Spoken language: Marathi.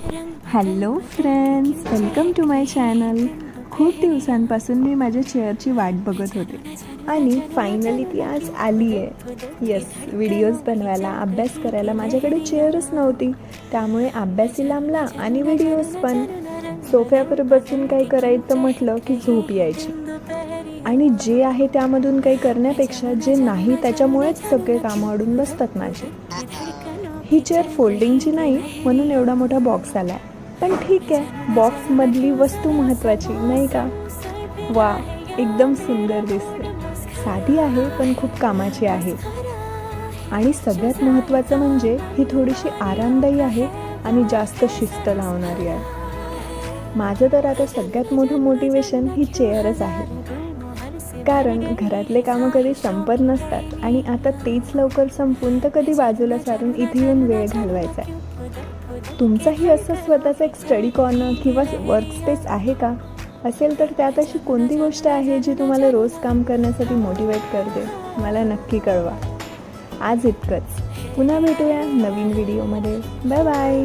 Hello friends, welcome to my channel. खूप दिवसांपासून मी माझ्या चेअरची वाट बघत होते आणि फायनली ती आज आली आहे. येस, व्हिडिओज बनवायला, अभ्यास करायला माझ्याकडे चेअरच नव्हती, त्यामुळे अभ्यासही लांबला आणि व्हिडिओज पण. सोफ्यावर बसून काही करायचं म्हटलं की झोप यायची आणि जे आहे त्यामधून काही करण्यापेक्षा जे नाही त्याच्यामुळेच सगळे कामं अडून बसतात माझे. ही चेअर फोल्डिंगची नाही म्हणून एवढा मोठा बॉक्स आला आहे, पण ठीक आहे, बॉक्समधली वस्तू महत्त्वाची नाही का? वा, एकदम सुंदर दिसते. साधी आहे पण खूप कामाची आहे. आणि सगळ्यात महत्त्वाचं म्हणजे ही थोडीशी आरामदायी आहे आणि जास्त शिस्त लावणारी आहे. माझं तर आता सगळ्यात मोठं मोटिवेशन ही चेअरच आहे, कारण घरातले कामं कधी संपत नसतात आणि आता तेच लवकर संपून तर कधी बाजूला सारून इथे येऊन वेळ घालवायचा आहे. तुमचाही असं स्वतःचा एक स्टडी कॉर्नर किंवा वर्कस्पेस आहे का? असेल तर त्यात अशी कोणती गोष्ट आहे जी तुम्हाला रोज काम करण्यासाठी मोटिवेट करते? मला नक्की कळवा. आज इतकंच. पुन्हा भेटूया नवीन व्हिडिओमध्ये. Bye bye.